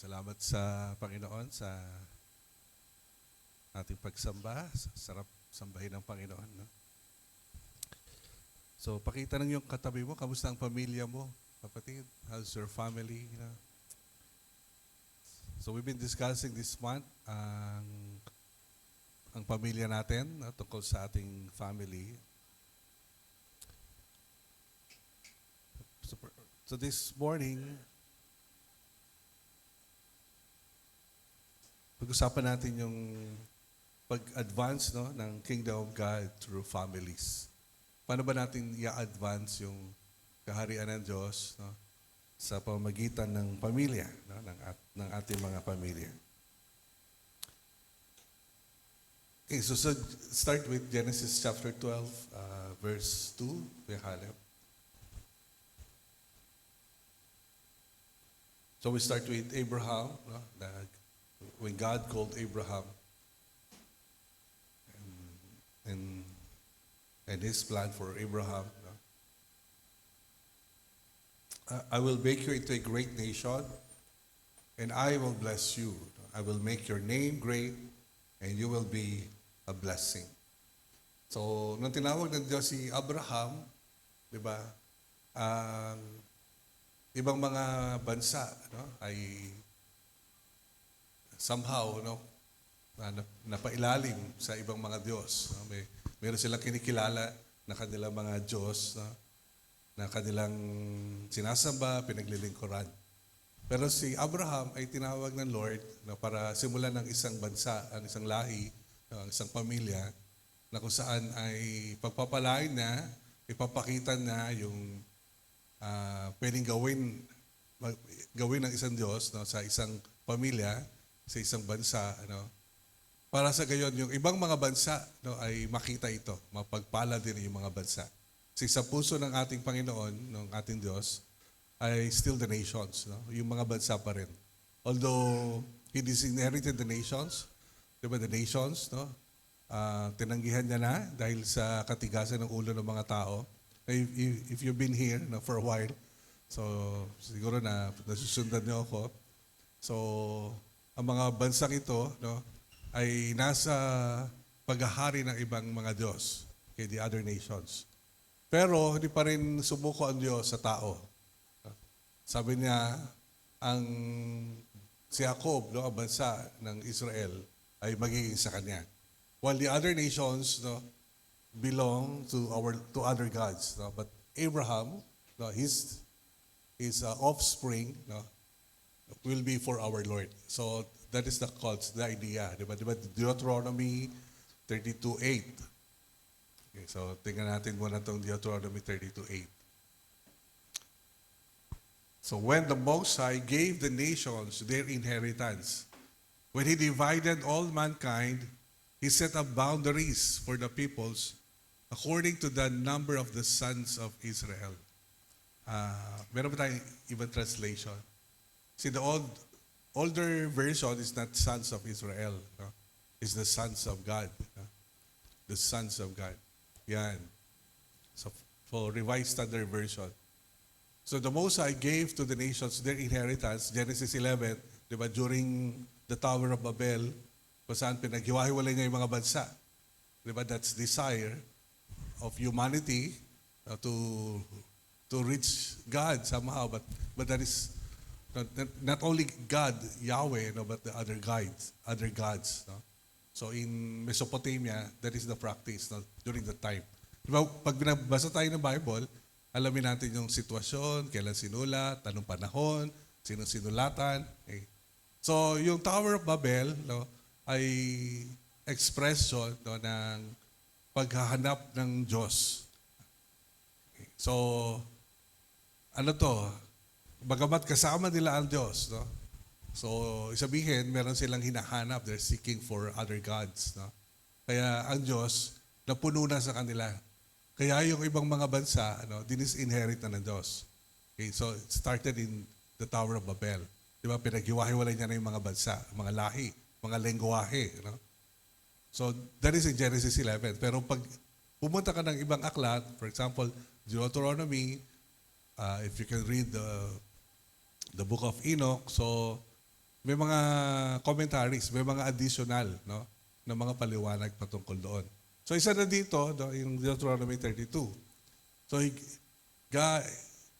Salamat sa Panginoon sa ating pagsamba. Sarap sambahin ng Panginoon. No? So, pakita ng yung katabi mo, kamusta ang pamilya mo? Kapatid, how's your family? You know? So, we've been discussing this month ang pamilya natin tungkol sa ating family. So this morning, pag-usapan natin yung pag-advance ng Kingdom of God through families. Paano ba natin i-advance yung kaharian ng Diyos sa pamamagitan ng pamilya, ng ating mga pamilya? Okay, so start with Genesis chapter 12, verse 2. Kuya Caleb. So we start with Abraham, when God called Abraham and his plan for Abraham. I will make you into a great nation, and I will bless you. I will make your name great, and you will be a blessing. So, nung tinawag ng Diyos si Abraham, di ba, ibang mga bansa ay somehow napailalim sa ibang mga Diyos. Meron silang kinikilala na kanilang mga Diyos na kanilang sinasamba, pinaglilingkuran. Pero si Abraham ay tinawag ng Lord para simulan ng isang bansa, ang isang lahi, ang isang pamilya, na kung saan ay pagpapalain na, ipapakita na yung pwedeng gawin ng isang Diyos sa isang pamilya, sa isang bansa, para sa gayon yung ibang mga bansa ay makita ito, mapagpala din yung mga bansa. Kasi sa puso ng ating Panginoon, ng ating Diyos, ay still the nations, yung mga bansa pa rin. Although He disinherited the nations, diba, the nations, tinanggihan niya na dahil sa katigasan ng ulo ng mga tao. If you've been here for a while, so siguro na nasusundan niyo ako. So, ang mga bansang ito ay nasa paghahari ng ibang mga Diyos, okay, the other nations. Pero hindi pa rin sumuko ang Diyos sa tao. Sabi niya, si Jacob, ang bansa ng Israel, ay magiging sa kanya. While the other nations belong to other gods. But Abraham, his offspring will be for our Lord. So that is the idea. Diba? Deuteronomy 32:8. Okay, so tingnan natin muna itong Deuteronomy 32:8. So when the Most High gave the nations their inheritance, when He divided all mankind, He set up boundaries for the peoples according to the number of the sons of Israel. Meron ba tayong ibang translation? See, the older version is not sons of Israel. It's the sons of God. The sons of God. Yan. So, for Revised Standard Version. So, the Most High gave to the nations their inheritance, Genesis 11, diba, during the Tower of Babel, kung saan pinaghiwa-hiwalay niya yung mga bansa. Diba? That's desire of humanity to reach God somehow, but that is not only God, Yahweh, but the other gods. So in Mesopotamia, that is the practice during the time. Diba? Pag binabasa tayo ng Bible, alamin natin yung sitwasyon, kailan sinulat, anong panahon, sino sinulatan. Okay. So yung Tower of Babel, ay expression ng paghahanap ng Diyos. So, bagamat kasama nila ang Diyos, so, isabihin, meron silang hinahanap, they're seeking for other gods. Kaya ang Diyos, napuno na sa kanila. Kaya yung ibang mga bansa, dinis-inherit na ng Diyos. Okay, so, it started in the Tower of Babel. Diba, pinaghiwa-hiwalay niya na yung mga bansa, mga lahi, mga lengguwahe. So, that is in Genesis 11. Pero pag pumunta ka ng ibang aklat, for example, Deuteronomy, if you can read the book of Enoch, so may mga commentaries, may mga additional, no, na mga paliwanag patungkol doon. So isa na dito, no, yung Deuteronomy 32. So God,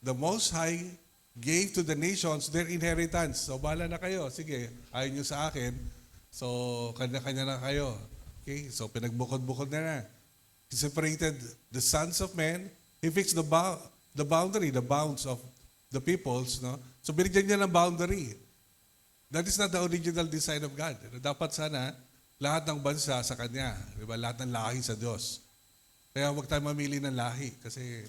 the Most High gave to the nations their inheritance. So bahala na kayo. Sige, ayaw nyo sa akin. So kanya-kanya na kayo. Okay? So pinagbukod-bukod na. He separated the sons of men. He fixed the boundary, the bounds of the peoples. No? So binigyan niya ng boundary. That is not the original design of God. Dapat sana lahat ng bansa sa Kanya. Diba? Lahat ng lahi sa Diyos. Kaya huwag tayo mamili ng lahi. Kasi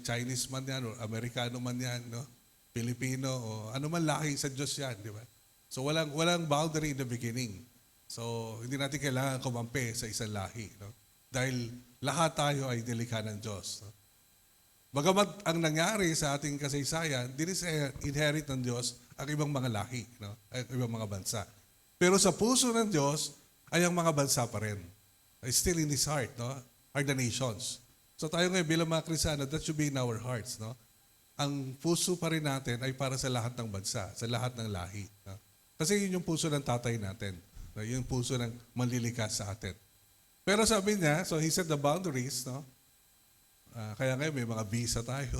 Chinese man yan, o Amerikano man yan, no? Pilipino, o ano man lahi sa Diyos yan, di ba? So walang boundary in the beginning. So hindi natin kailangan kumampi sa isang lahi, no? Dahil lahat tayo ay nilikha ng Diyos. No? Bagamat ang nangyari sa ating kasaysayan, inherit ng Diyos ang ibang mga lahi, no? Ang ibang mga bansa. Pero sa puso ng Diyos ay ang mga bansa pa rin. Still in His heart, no? Are the nations. So tayo ngayon bilang mga Kristiyano, that should be in our hearts, no? Ang puso pa rin natin ay para sa lahat ng bansa, sa lahat ng lahi. No? Kasi yun yung puso ng tatay natin. No? Yung puso ng manlilikas sa atin. Pero sabi niya, so He set the boundaries, no? Kaya ngayon may mga visa tayo.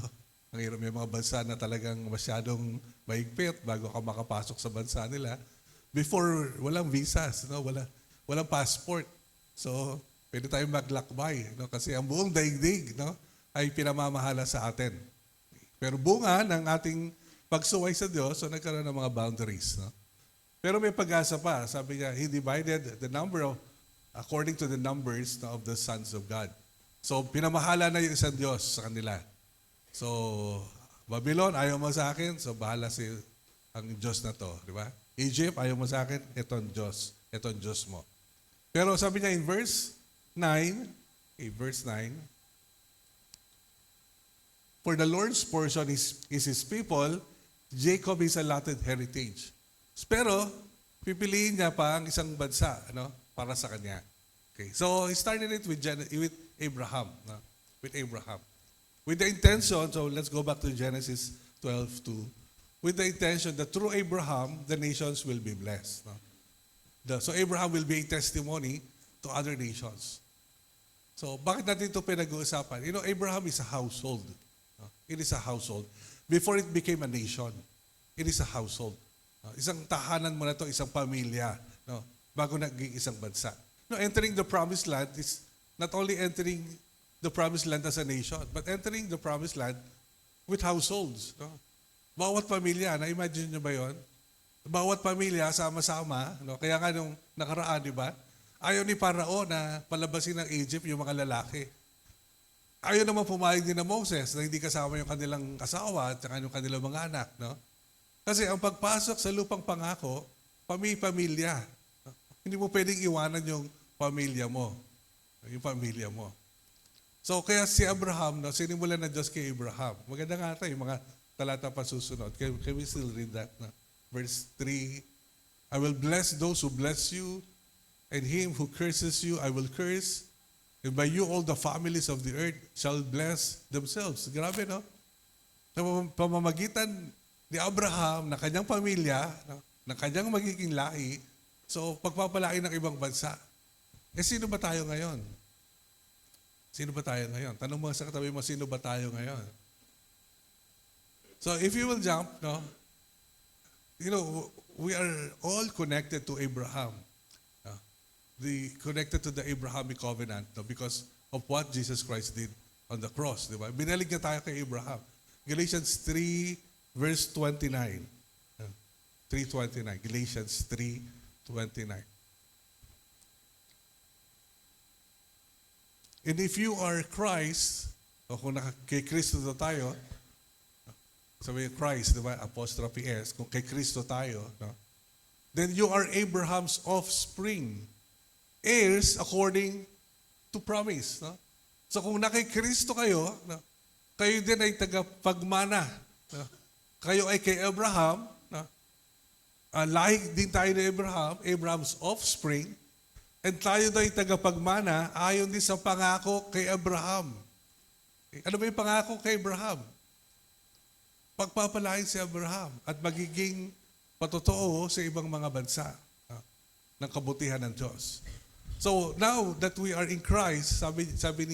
May mga bansa na talagang masyadong mahigpit bago ka makapasok sa bansa nila. Before, walang visas, no? Walang passport. So, pwede tayong maglakbay, no? Kasi ang buong daigdig, no, ay pinamamahala sa atin. Pero bunga ng ating pagsuway sa Diyos, so nagkaroon ng mga boundaries. No? Pero may pag-asa pa. Sabi niya, He divided the number according to the numbers, no, of the sons of God. So pinamahala na yung isang Diyos sa kanila. So Babylon, ayaw mo sa akin, so bahala ang Diyos na to. Di ba? Egypt, ayaw mo sa akin, ito ang Diyos. Ito ang Diyos mo. Pero sabi niya in verse 9, for the Lord's portion is His people, Jacob is allotted heritage. Pero, pipiliin niya pa ang isang bansa, ano, para sa kanya. Okay. So, he started it with Abraham. No? With Abraham. With the intention, so let's go back to Genesis 12:2. With the intention that through Abraham, the nations will be blessed. No? So, Abraham will be a testimony to other nations. So, bakit natin ito pinag-uusapan? You know, Abraham is a household. It is a household. Before it became a nation, it is a household. Isang tahanan mo na ito, isang pamilya, no? Bago naging isang bansa. No, entering the promised land is not only entering the promised land as a nation, but entering the promised land with households. No? Bawat pamilya, na-imagine nyo ba yun? Bawat pamilya, sama-sama. No? Kaya nga nung nakaraan, di ba? Ayaw ni Parao na palabasin ng Egypt yung mga lalaki. Ayaw naman pumayag din ng Moses na hindi kasama yung kanilang asawa at yung kanilang mga anak. No? Kasi ang pagpasok sa lupang pangako, pamilya. No? Hindi mo pwedeng iwanan yung pamilya mo. Yung pamilya mo. So kaya si Abraham, no, sinimulan na Diyos kay Abraham. Maganda nga ito, yung mga talata pa susunod. Can we still read that? No? Verse 3, I will bless those who bless you, and him who curses you, I will curse. And by you all the families of the earth shall bless themselves. Grabe, no? Sa pamamagitan ni Abraham, na kanyang pamilya, no, na kanyang magiging lahi, so pagpapalain ng ibang bansa. Eh, sino ba tayo ngayon? Sino ba tayo ngayon? Tanong mo sa katabi mo, sino ba tayo ngayon? So, if you will jump, no, you know, we are all connected to Abraham. Connected to the Abrahamic covenant, no, because of what Jesus Christ did on the cross. Di ba? Binalig niya tayo kay Abraham. Galatians 3, verse 29. 3:29. Galatians 3:29. And if you are Christ, o kung kay Kristo tayo, sabi Christ, di ba? Apostrophe S, kung kay Kristo tayo, no? Then you are Abraham's offspring, heirs according to promise. No? So kung nakay Kristo kayo, no, kayo din ay tagapagmana. No? Kayo ay kay Abraham, no? Lahi din tayo ni Abraham, Abraham's offspring, and tayo daw ay tagapagmana ayon din sa pangako kay Abraham. Ano ba yung pangako kay Abraham? Pagpapalain si Abraham at magiging patotoo sa ibang mga bansa ng kabutihan ng Diyos. So now that we are in Christ, sabi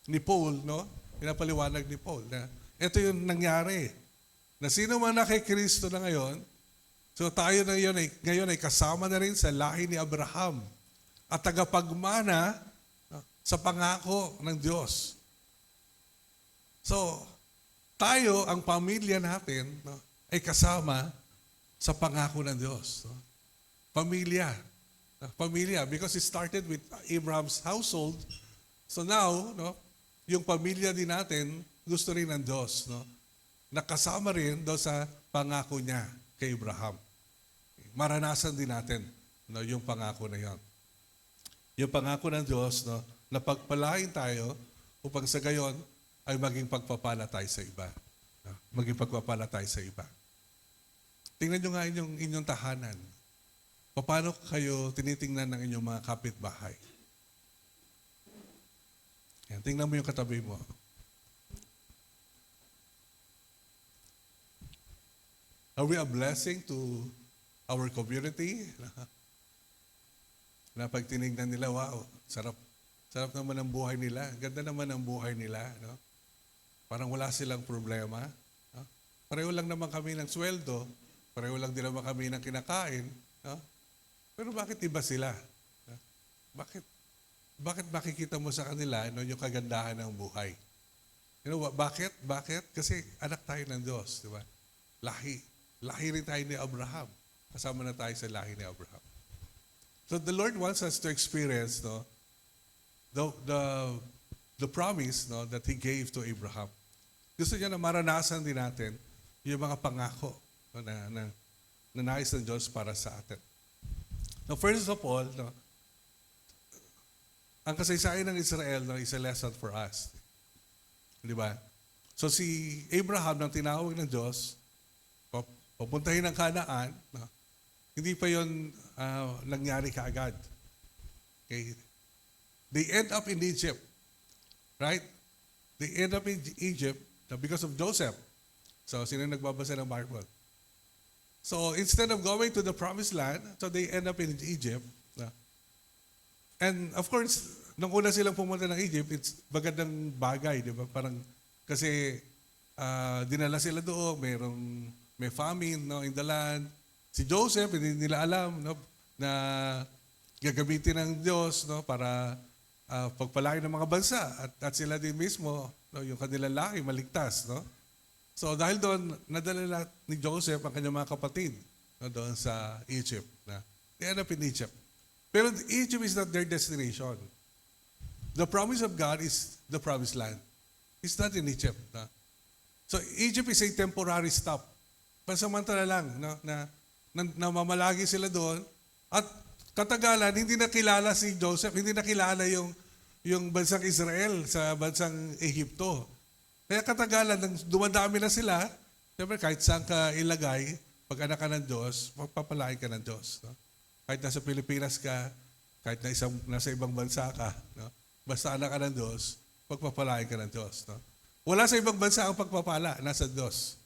ni Paul, no? Pinapaliwanag ni Paul na ito yung nangyari. Na sino man na kay Kristo na ngayon, so tayo na ngayon ay kasama na rin sa lahi ni Abraham at tagapagmana sa pangako ng Diyos. So, tayo, ang pamilya natin, no, ay kasama sa pangako ng Diyos. No? Pamilya. Pamilya, because it started with Abraham's household. So now, no, yung pamilya din natin, gusto rin ng Diyos. No? Nakasama rin doon sa pangako niya kay Abraham. Maranasan din natin, no, yung pangako na yon. Yung pangako ng Diyos, no, na pagpalain tayo upang sa gayon ay maging pagpapala tayo sa iba. No? Maging pagpapala tayo sa iba. Tingnan nyo nga inyong tahanan. Paano kayo tinitingnan ng inyong mga kapitbahay? Yan, tingnan mo yung katabi mo. Are we a blessing to our community? Na pag tinignan nila, wow, sarap naman ang buhay nila. Ganda naman ang buhay nila. No? Parang wala silang problema. No? Pareho lang naman kami ng sweldo. Pareho lang din naman kami ng kinakain. No? Pero bakit iba sila? No? Bakit makikita mo sa kanila, no, yung kagandahan ng buhay? You know, bakit? Kasi anak tayo ng Diyos. Di ba? Lahi rin tayo ni Abraham. Kasama na tayo sa lahi ni Abraham. So the Lord wants us to experience, no, the promise, no, that He gave to Abraham. Gusto niya na maranasan din natin yung mga pangako, no, na nais ng Diyos para sa atin. Now, first of all, no, ang kasaysayan ng Israel, no, is a lesson for us. Di ba? So si Abraham, nang tinawag ng Diyos, papuntahin ng Kanaan, no, hindi pa yun nangyari kaagad. Okay? They end up in Egypt. Right? They end up in Egypt because of Joseph. So, sino nagbabasa ng Bible? So, instead of going to the promised land, so they end up in Egypt. And of course, nung una silang pumunta ng Egypt, it's magandang bagay, di ba? Parang, kasi dinala sila doon, may famine, no, in the land. Si Joseph, hindi nila alam, no, na gagamitin ng Diyos, no, para pagpalain ng mga bansa. At sila din mismo, no, yung kanilang lahi, maligtas. No? So dahil doon, nadala ni Joseph ang kanyang mga kapatid, no, doon sa Egypt. Na, they end up in Egypt. Pero Egypt is not their destination. The promise of God is the promised land. It's not in Egypt. No? So Egypt is a temporary stop. Pansamantala lang, no, na mamalagi sila doon. At katagalan, hindi nakilala si Joseph, hindi nakilala yung bansang Israel sa bansang Ehipto. Kaya katagalan, nang dumadami na sila, siyempre kahit saan ka ilagay, pag anak ka ng Diyos, magpapalain ka ng Diyos. No? Kahit nasa Pilipinas ka, kahit nasa ibang bansa ka, no? Basta anak ka ng Diyos, pagpapalain ka ng Diyos. No? Wala sa ibang bansa ang pagpapala, nasa Diyos.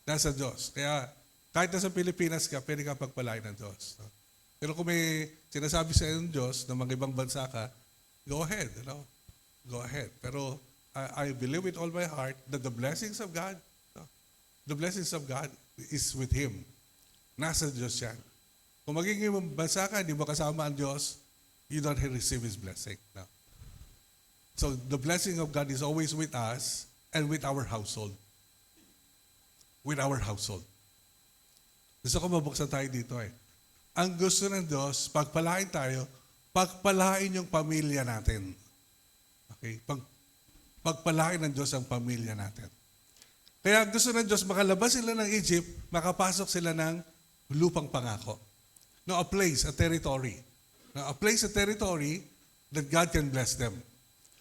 Nasa Diyos. Kaya kahit nasa Pilipinas ka, pwede ka pagpalain ng Diyos. No? Pero kung may sinasabi sa iyo ng Diyos na mga ibang bansa ka, go ahead. You know? Go ahead. Pero I believe with all my heart that the blessings of God, no? The blessings of God is with Him. Nasa Diyos yan. Kung magiging bansa ka, hindi mo kasama ang Diyos, you don't receive His blessing. No? So the blessing of God is always with us and with our household. With our household. Gusto ko mabuksan tayo dito eh. Ang gusto ng Diyos, pagpalain tayo, pagpalain yung pamilya natin. Okay? Pagpalain ng Diyos ang pamilya natin. Kaya gusto ng Diyos, makalabas sila ng Egypt, makapasok sila ng lupang pangako. No, a place, a territory. No, a place, a territory that God can bless them.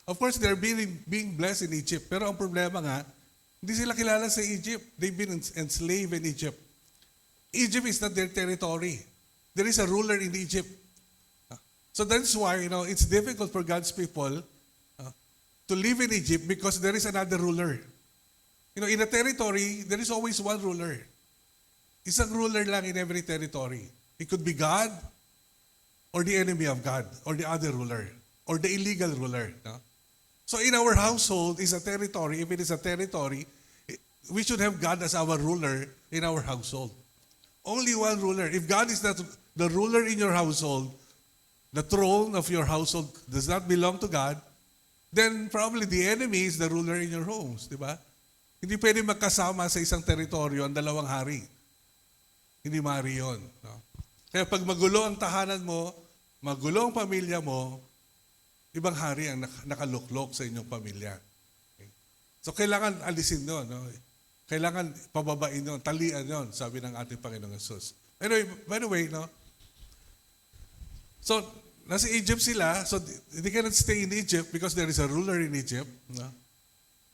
Of course, they're being blessed in Egypt. Pero ang problema nga, hindi sila kilala sa Egypt. They've been enslaved in Egypt. Egypt is not their territory. There is a ruler in Egypt. So that's why, it's difficult for God's people to live in Egypt because there is another ruler. In a territory, there is always one ruler. Isang ruler lang in every territory. It could be God or the enemy of God or the other ruler or the illegal ruler. No? So in our household is a territory. If it is a territory, we should have God as our ruler in our household. Only one ruler. If God is not the ruler in your household, the throne of your household does not belong to God, then probably the enemy is the ruler in your homes, di ba? Hindi pwede magkasama sa isang teritoryo ang dalawang hari. Hindi maaari yun. No? Kaya pag magulo ang tahanan mo, magulo ang pamilya mo, ibang hari ang nakaluklok sa inyong pamilya. Okay? So kailangan alisin yun. No? Kailangan pababain yun, talian yun, sabi ng ating Panginoong Jesus. Anyway, by the way, no? So, nasa Egypt sila, so they cannot stay in Egypt because there is a ruler in Egypt. No?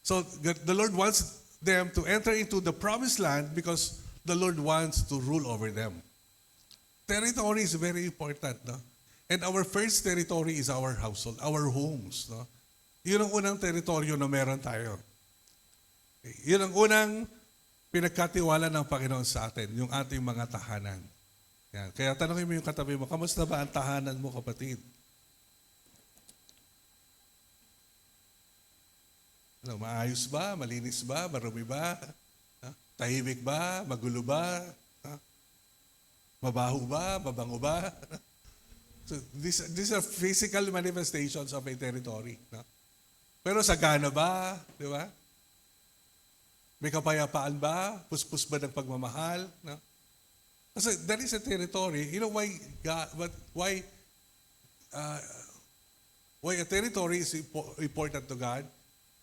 So, the Lord wants them to enter into the promised land because the Lord wants to rule over them. Territory is very important. No? And our first territory is our household, our homes. No? Yun ang unang teritoryo na meron tayo. Yun ang unang pinagkatiwala ng Panginoon sa atin, yung ating mga tahanan. Yan. Kaya tanongin mo yung katabi mo, kamusta ba ang tahanan mo, kapatid? Ano, maayos ba? Malinis ba? Marumi ba? Ha? Tahimik ba? Magulo ba? Ha? Mabaho ba? Mabango ba? So, these are physical manifestations of a territory. No? Pero sagana ba? Di ba? May kapayapaan ba? Puspos ba ng pagmamahal? No? Kasi that is a territory. You know why a territory is important to God?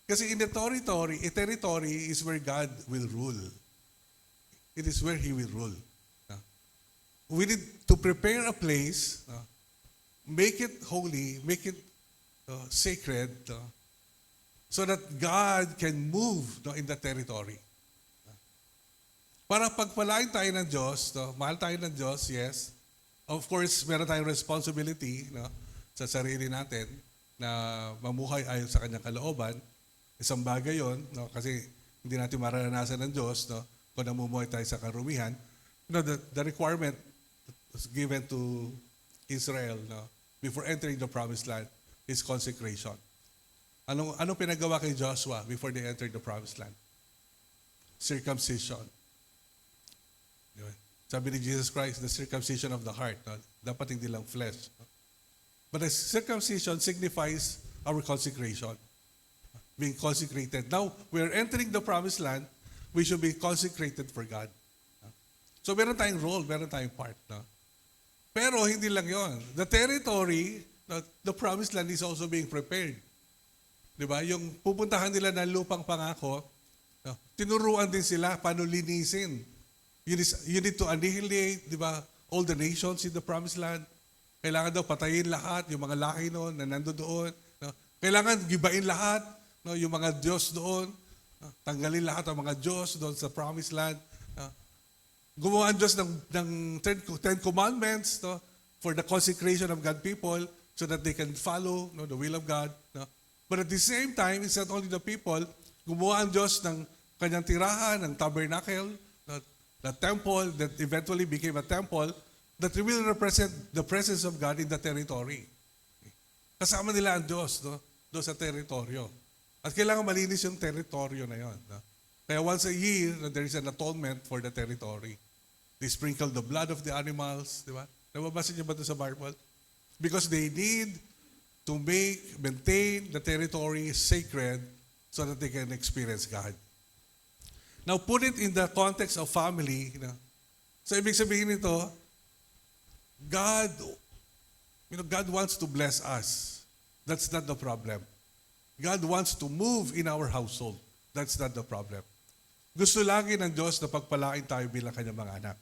Kasi in the territory, a territory is where God will rule. It is where He will rule. We need to prepare a place, make it holy, make it sacred, so that God can move in the territory. Para pagpalain tayo ng Diyos, mahal tayo ng Diyos, yes. Of course, meron tayong responsibility sa sarili natin na mamuhay ayon sa Kanyang kalooban. Isang bagay yun, kasi hindi natin mararanasan ng Diyos kung namumuhay tayo sa karumihan. The requirement was given to Israel before entering the promised land is consecration. Anong pinagawa kay Joshua before they entered the promised land? Circumcision. Sabi ni Jesus Christ, the circumcision of the heart. Dapat hindi lang flesh. But the circumcision signifies our consecration. Being consecrated. Now, we are entering the promised land, we should be consecrated for God. So, meron tayong role, meron tayong part. Pero, hindi lang yon. The territory, the promised land is also being prepared. Diba? Yung pupuntahan nila ng lupang pangako, tinuruan din sila paano linisin. You need to annihilate, di ba, all the nations in the promised land. Kailangan daw patayin lahat, yung mga laki noon na nando doon. Kailangan gibain lahat, yung mga Diyos doon. Tanggalin lahat ang mga Diyos doon sa promised land. Gumawa ang Diyos ng Ten Commandments for the consecration of God's people so that they can follow the will of God. But at the same time, it's not only the people, gumawa ang Diyos ng kanyang tirahan, ng tabernacle, the temple that eventually became a temple that will represent the presence of God in the territory. Kasama nila ang Diyos doon sa teritoryo. At kailangan malinis yung teritoryo na yon. Kaya once a year, there is an atonement for the territory. They sprinkle the blood of the animals. Di ba? Nababasa niyo ba ito sa Bible? Because they need to maintain the territory sacred so that they can experience God. Now, put it in the context of family. So, ibig sabihin nito, God wants to bless us. That's not the problem. God wants to move in our household. That's not the problem. Gusto lagi ng Diyos na pagpalain tayo bilang Kanyang mga anak.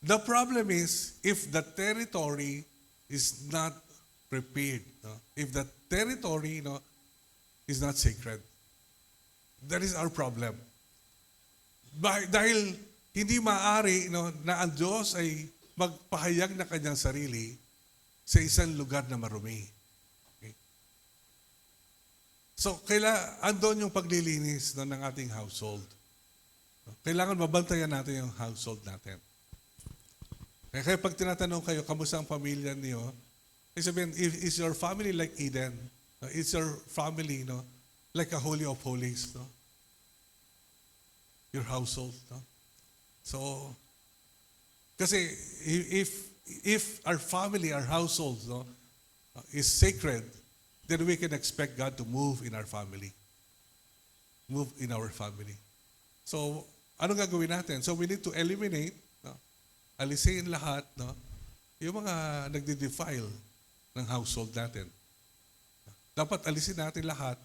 The problem is, if the territory is not prepared, if the territory is not sacred, that is our problem. Dahil hindi maaari na ang Diyos ay magpahayag na kanyang sarili sa isang lugar na marumi. Okay? So, andon yung paglilinis ng ating household. Kailangan mabantayan natin yung household natin. Kaya pag tinatanong kayo, kamusta ang pamilya niyo? Sabihin, is your family like Eden? Is your family, like a holy of holies? No? Your household. No? So, kasi if our family, our household, is sacred, then we can expect God to move in our family. Move in our family. So, ano gagawin natin? So, we need to eliminate, alisin lahat, yung mga nagde-defile ng household natin. Dapat alisin natin lahat,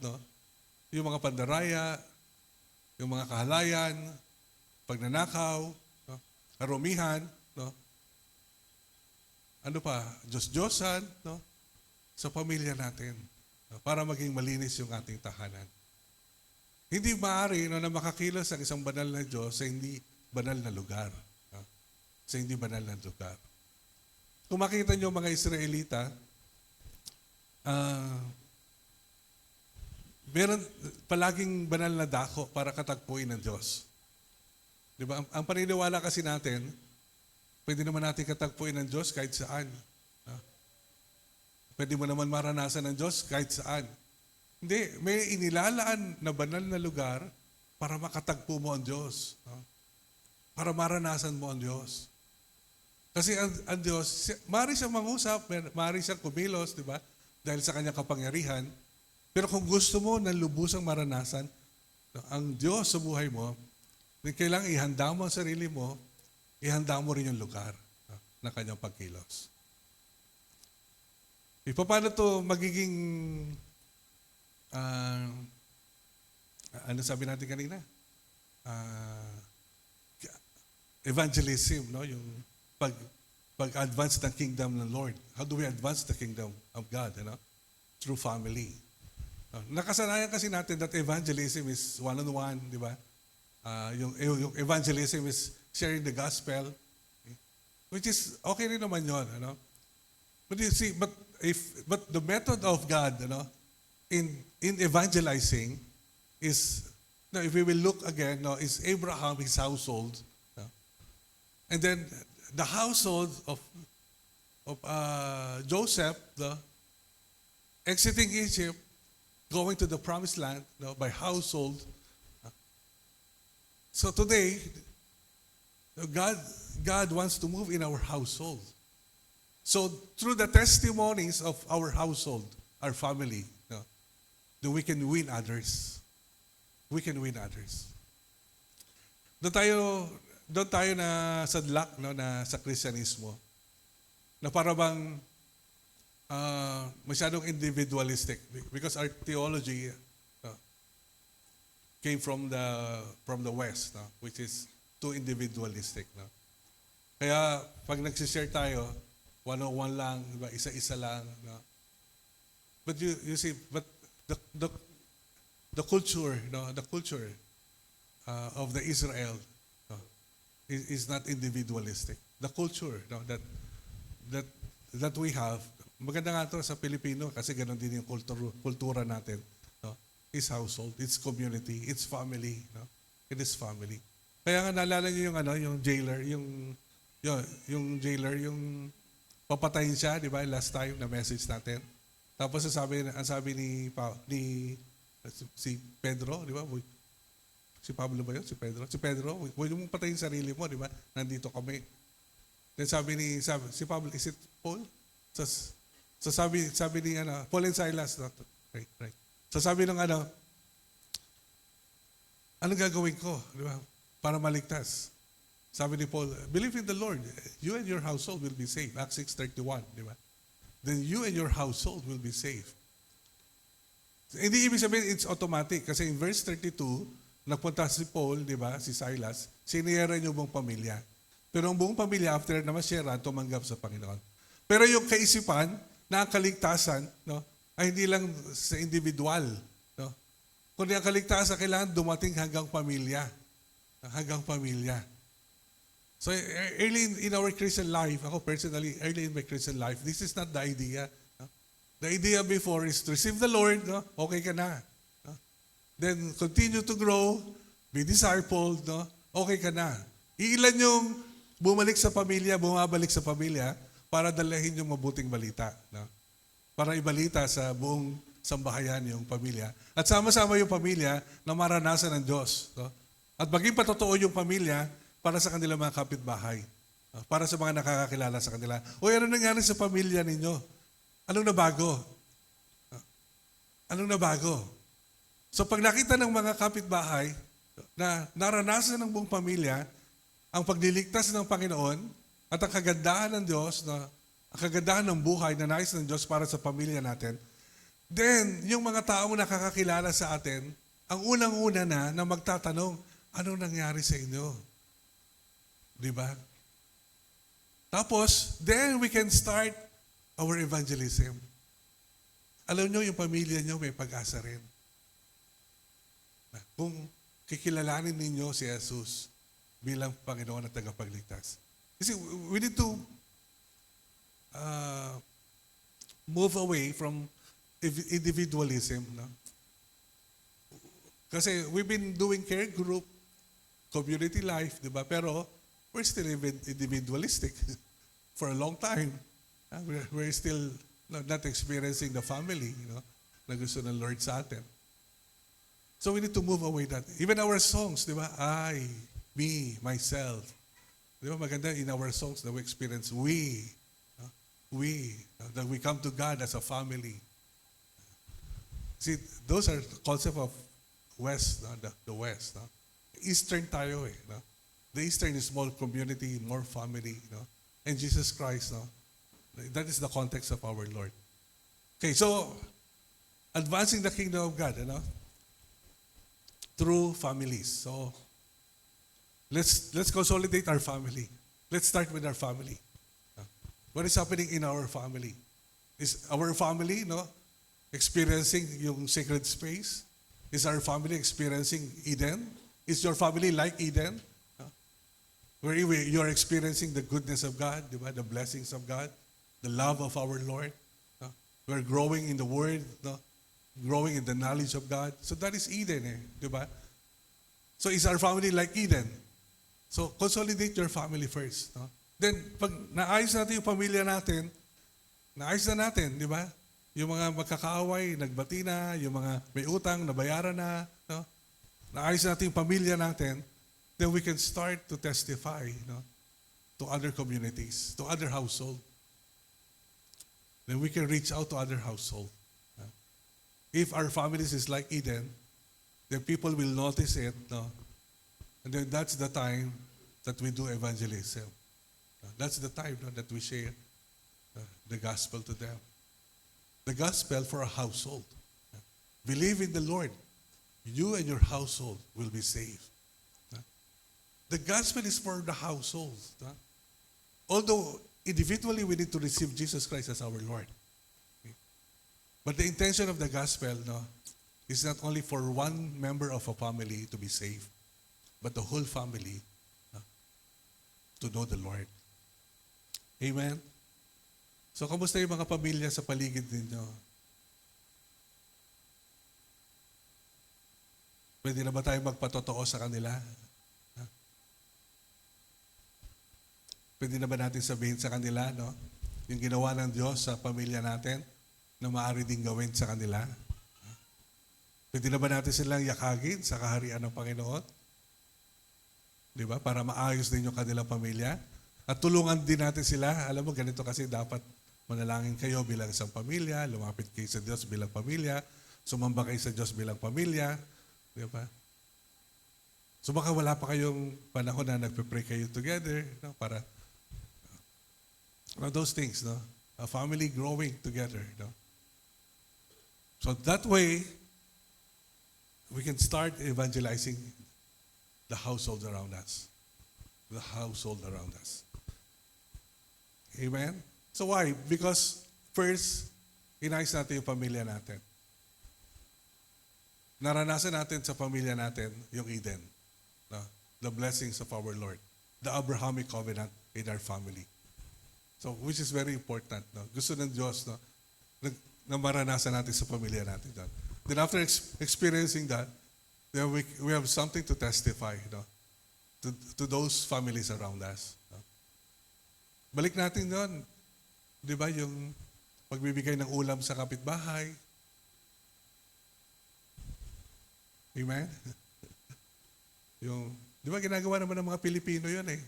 yung mga pandaraya, yung mga kahalayan, pagnanakaw, karumihan, ano pa, Diyos-Diyosan, sa pamilya natin, para maging malinis yung ating tahanan. Hindi maaari na makakilos ang isang banal na Diyos sa hindi banal na lugar. Sa hindi banal na lugar. Kung makita nyo mga Israelita, meron palaging banal na dako para katagpuin ng Diyos. Di ba? Ang paniniwala kasi natin, pwede naman natin katagpuin ng Diyos kahit saan. Pwede mo naman maranasan ng Diyos kahit saan. Hindi, may inilalaan na banal na lugar para makatagpo mo ang Diyos. Para maranasan mo ang Diyos. Kasi ang Diyos, maaari siyang mangusap, maaari siyang kumilos, di ba? Dahil sa kanyang kapangyarihan. Pero kung gusto mo ng lubusang maranasan ang Diyos sa buhay mo, kailangan ihanda mo ang sarili mo, ihanda mo rin yung lugar na kanyang pagkilos. Paano to magiging ano sabi natin kanina? Evangelism, yung pag-advance ng kingdom ng Lord. How do we advance the kingdom of God? Through family. Nakasanayan kasi natin that evangelism is one-on-one, di ba? Yung evangelism is sharing the gospel, which is okay rin naman yun. But you see, but the method of God, in evangelizing is, if we will look again, is Abraham, his household, and then the household of Joseph, exiting Egypt, going to the promised land by household. So today, God wants to move in our household. So through the testimonies of our household, our family, then we can win others. We can win others. Doon tayo na sadlak na sa Kristyanismo na para bang masyadong individualistic because our theology came from the West, which is too individualistic. Kaya pag nagsishare tayo, one-on-one lang, diba? Isa-isa lang. But you see, but the culture, the culture of the Israel is not individualistic. The culture that we have, maganda nga ito sa Pilipino kasi ganun din yung kultura natin. It's household, it's community, it's family. It is family. Kaya nga naalala niyo yung jailer, yung jailer, yung papatayin siya, di ba? Last time na message natin. Tapos ang sabi ni si Pedro, di ba? Si Pablo ba yun? Si Pedro, huwag mong patayin sarili mo, di ba? Nandito kami. Then si Pablo, is it Paul? So sabi ni Paul and Silas, right. So sabi ng anong gagawin ko, di ba? Para maligtas. Sabi ni Paul, believe in the Lord, you and your household will be saved. Acts 6:31, di ba? Then you and your household will be saved. Hindi ibig sabihin it's automatic kasi in verse 32, nagpunta si Paul, di ba, si Silas, siniyera niyo buong pamilya. Pero ang buong pamilya, after na masyera, tumanggap sa Panginoon. Pero yung kaisipan na ang kaligtasan, ay hindi lang sa individual. Kundi ang kaligtasan, kailangan dumating hanggang pamilya. Hanggang pamilya. So early in our Christian life, ako personally, early in my Christian life, this is not the idea. The idea before is to receive the Lord, okay ka na. Then continue to grow, be discipled, okay ka na. Iilan yung bumabalik sa pamilya para dalahin yung mabuting balita. No? Para ibalita sa buong sambahayan yung pamilya. At sama-sama yung pamilya na maranasan ng Diyos. No? At maging patotoo yung pamilya para sa kanilang mga kapitbahay. Para sa mga nakakakilala sa kanila. O ano nangyari sa pamilya ninyo? Anong nabago? Anong nabago? So pag nakita ng mga kapitbahay na naranasan ng buong pamilya ang pagliligtas ng Panginoon at ang kagandahan ng Diyos, ang kagandahan ng buhay na nais ng Diyos para sa pamilya natin, then yung mga taong nakakakilala sa atin, ang unang-una na magtatanong, anong nangyari sa inyo? Di ba? Tapos, then we can start our evangelism. Alam nyo, yung pamilya nyo may pag-asa rin. Kung kikilalanin ninyo si Jesus bilang Panginoon at tagapagligtas. Kasi we need to move away from individualism. No? Kasi we've been doing care group, community life, di ba? Pero we're still individualistic for a long time. We're still not experiencing the family, na gusto ng Lord sa atin. So we need to move away that. Even our songs, di ba? I, me, myself. Di ba maganda in our songs that we experience we, that we come to God as a family. See, those are the concept of West, the West. Eastern tayo eh. No? The Eastern is more community, more family. And Jesus Christ, that is the context of our Lord. Okay, so, advancing the kingdom of God, through families. So, let's consolidate our family. Let's start with our family. What is happening in our family? Is our family, experiencing yung sacred space? Is our family experiencing Eden? Is your family like Eden? Where you are experiencing the goodness of God, the blessings of God, the love of our Lord. We're growing in the Word, growing in the knowledge of God. So that is Eden, diba? So is our family like Eden? So consolidate your family first. Then, pag naayos natin yung pamilya natin, naayos na natin, di ba? Yung mga magkakaaway, nagbati na, yung mga may utang, nabayaran na, naayos natin yung pamilya natin, then we can start to testify to other communities, to other household. Then we can reach out to other household. If our families is like Eden, then people will notice it, and then that's the time that we do evangelism. That's the time that we share the gospel to them. The gospel for a household. Believe in the Lord. You and your household will be saved. The gospel is for the household. Although individually we need to receive Jesus Christ as our Lord. But the intention of the gospel is not only for one member of a family to be saved, but the whole family to know the Lord. Amen? So, kamusta yung mga pamilya sa paligid ninyo? Pwede na ba tayo magpatotoo sa kanila? Pwede na ba natin sabihin sa kanila, yung ginawa ng Diyos sa pamilya natin, na maaari din gawin sa kanila? Pwede na ba natin silang yakagin sa kaharian ng Panginoon? Di ba? Para maayos din yung kanilang pamilya. At tulungan din natin sila. Alam mo, ganito kasi dapat manalangin kayo bilang isang pamilya, lumapit kayo sa Diyos bilang pamilya, sumamba kayo sa Diyos bilang pamilya. Di ba? So baka wala pa kayong panahon na nagpe-pray kayo together, para those things, a family growing together. So that way, we can start evangelizing the households around us. The household around us. Amen? So why? Because first, inayos natin yung pamilya natin. Naranasan natin sa pamilya natin yung Eden. The blessings of our Lord. The Abrahamic covenant in our family. So, which is very important. Gusto ng Diyos na maranasan natin sa pamilya natin. Then after experiencing that, then we have something to testify to those families around us. Balik natin doon. Di ba yung pagbibigay ng ulam sa kapitbahay? Amen? Di ba ginagawa naman ng mga Pilipino yun eh.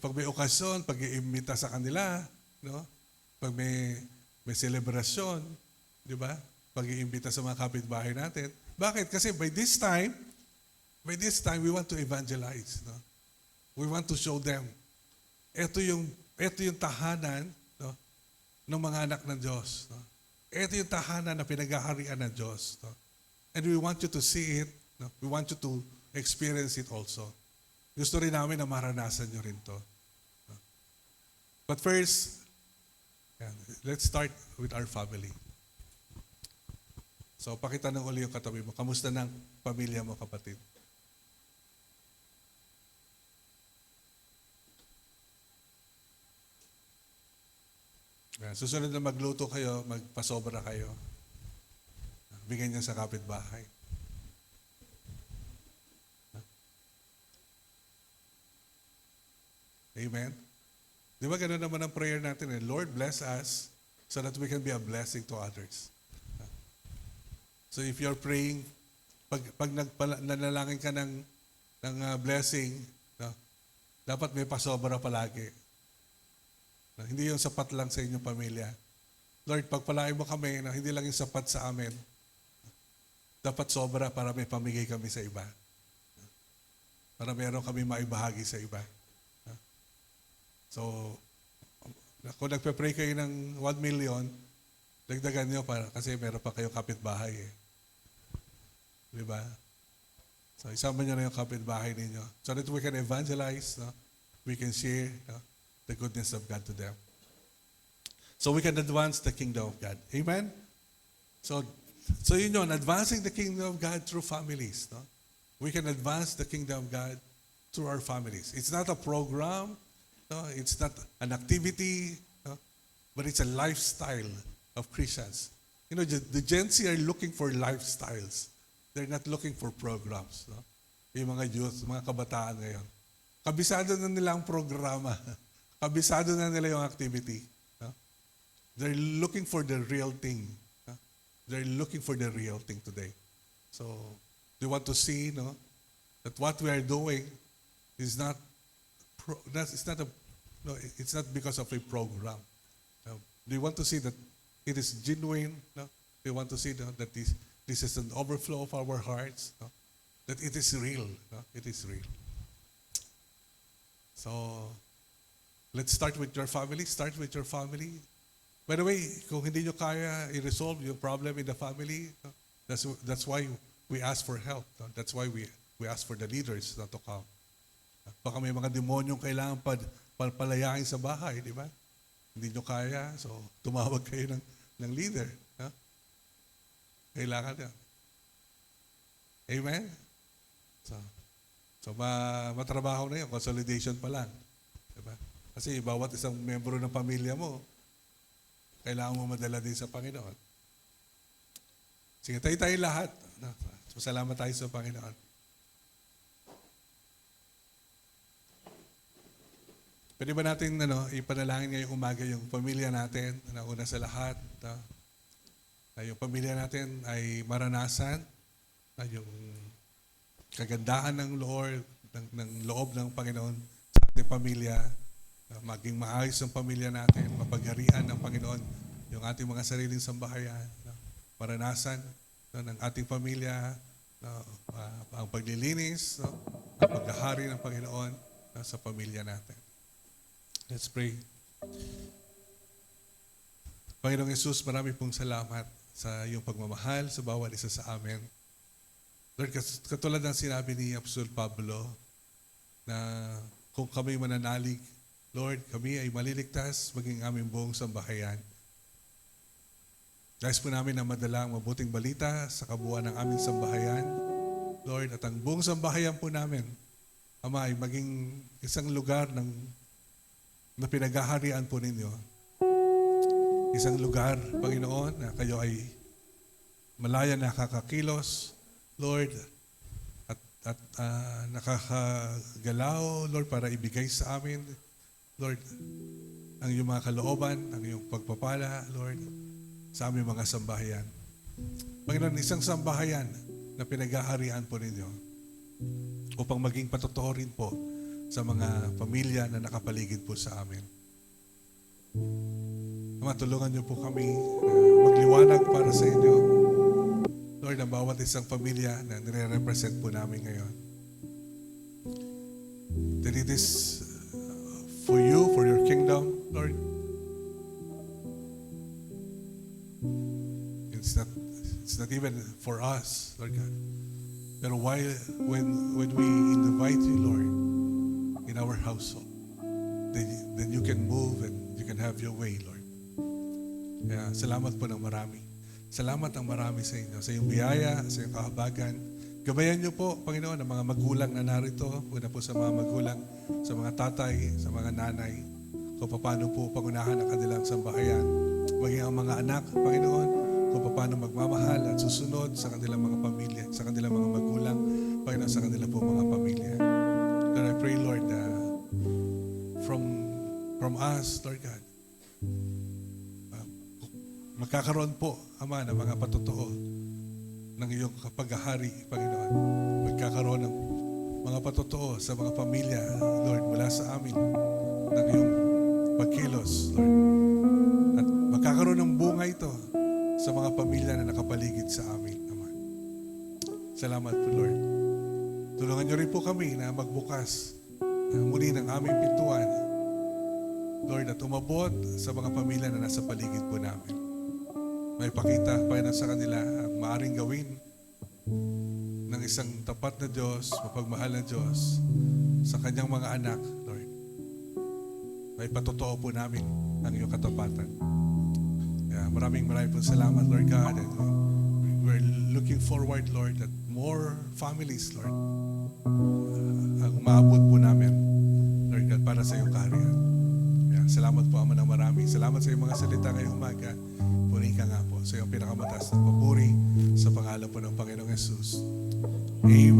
Pag may okasyon, pag-iimbita sa kanila, no? Pag may selebrasyon, di ba? Pag-iimbita sa mga kapitbahay natin. Bakit? Kasi by this time, we want to evangelize. No? We want to show them. Ito yung tahanan, no, ng mga anak ng Diyos. No? Ito yung tahanan na pinaghaharian ng Diyos. No? And we want you to see it. No? We want you to experience it also. Gusto rin namin na maranasan nyo rin to. No? But first, let's start with our family. So, pakitanong uli yung katabi mo. Kamusta ng pamilya mo, kapatid? Susunod na magluto kayo, magpasobra kayo. Bigyan niyo sa kapitbahay. Amen? Di ba ganun naman ang prayer natin? Lord, bless us so that we can be a blessing to others. So if you're praying, pag nanalangin ka ng blessing, no, dapat may pasobra palagi. No, hindi yung sapat lang sa inyong pamilya. Lord, pagpalain mo kami na hindi lang yung sapat sa amin. Dapat sobra para may pamigay kami sa iba. Para meron kami maibahagi sa iba. So, kung nagpe-pray kayo ng 1 million, dagdagan nyo kasi meron pa kayong kapitbahay eh. Di ba? So, isama nyo na yung kapitbahay ninyo. So that we can evangelize, no? We can share, no, the goodness of God to them. So we can advance the kingdom of God. Amen? So yun, advancing the kingdom of God through families. No? We can advance the kingdom of God through our families. It's not a program. No? It's not an activity. No? But it's a lifestyle of Christians. You know, the Gen Z are looking for lifestyles. They're not looking for programs. No? Yung mga youth, mga kabataan ngayon. Kabisado na nila ang programa. Kabisado na nila yung activity. No? They're looking for the real thing. No? They're looking for the real thing today. So, they want to see, no, that what we are doing is not it's not because of a program. No? They want to see that it is genuine. No? They want to see that this is an overflow of our hearts. No? That it is real. No? It is real. So, let's start with your family. Start with your family. By the way, kung hindi nyo kaya i-resolve yung problem in the family, no? That's why we ask for help. No? That's why we ask for the leaders not to come. Baka may mga demonyong kailangan palayain sa bahay, di ba? Hindi nyo kaya, so tumawag kayo ng leader. No? Kailangan yan. Amen? So matrabaho na yun, consolidation pa lang. Diba? Kasi bawat isang membro ng pamilya mo, kailangan mo madala din sa Panginoon. Sige, tayo lahat. So, salamat tayo sa Panginoon. Pwede ba natin ipanalangin ngayong umaga yung pamilya natin, na una sa lahat, na yung pamilya natin ay maranasan, na yung kagandahan ng loob ng Panginoon sa ating pamilya, maging maayos ang pamilya natin, mapagharian ng Panginoon yung ating mga sariling sambahayan, maranasan ng ating pamilya, ang paglilinis, ang paghahari ng Panginoon sa pamilya natin. Let's pray. Panginoong Jesus, marami pong salamat sa iyong pagmamahal sa bawat isa sa amin. Lord, katulad ng sinabi ni Apostol Pablo, na kung kami mananalig, Lord, kami ay maliligtas maging aming buong sambahayan. Nais po namin na madala ang mabuting balita sa kabuuan ng aming sambahayan. Lord, at ang buong sambahayan po namin, Ama, ay maging isang lugar na pinaghaharian po ninyo. Isang lugar, Panginoon, na kayo ay malaya na kakakilos, Lord, at at nakakagalaw, Lord, para ibigay sa amin, Lord, ang iyong mga kalooban, ang iyong pagpapala, Lord, sa aming mga sambahayan. Panginoon, isang sambahayan na pinag-aarian po ninyo upang maging patotoo rin po sa mga pamilya na nakapaligid po sa amin. Ama, tulungan niyo po kami magliwanag para sa inyo, Lord, ang bawat isang pamilya na nire-represent po namin ngayon. That it is for you, for your kingdom, Lord. It's not even for us, Lord God. Pero when we invite you, Lord, in our household, then you can move and you can have your way, Lord. Kaya salamat po ng marami. Salamat ang marami sa inyo, sa iyong biyaya, sa iyong kahabagan. Gabayan niyo po, Panginoon, ang mga magulang na narito, una po sa mga magulang, sa mga tatay, sa mga nanay, kung paano po pangunahan ang kanilang sambahayan. Maging ang mga anak, Panginoon, kung paano magmamahal at susunod sa kanilang mga pamilya, sa kanilang mga magulang, Panginoon, sa kanilang po mga pamilya. Lord, I pray, Lord, from us, Lord God, magkakaroon po, Ama, ng mga patotoo ng iyong paghahari, Panginoon. Magkakaroon ng mga patotoo sa mga pamilya, Lord, mula sa amin, ng iyong pagkilos, Lord. At magkakaroon ng bunga ito sa mga pamilya na nakapaligid sa amin, Ama. Salamat po, Lord. Tulungan niyo rin po kami na magbukas muli ng aming pintuan, Lord, at umabot sa mga pamilya na nasa paligid po namin. May pakita, Panginoon, sa kanila ang maaaring gawin ng isang tapat na Diyos, mapagmahal na Diyos sa kanyang mga anak, Lord. May patotoo po namin ang iyong katapatan. Kaya maraming po salamat, Lord God. And we're looking forward, Lord, that more families, Lord, ang maabot po namin, Lord God, para sa iyong kaharian. Kaya salamat po, Ama, ng marami. Salamat sa iyong mga salita ngayong umaga. Purihin ka nga po sa iyong pinakamataas na papuri sa pangalan po ng Panginoong Jesus. Amen.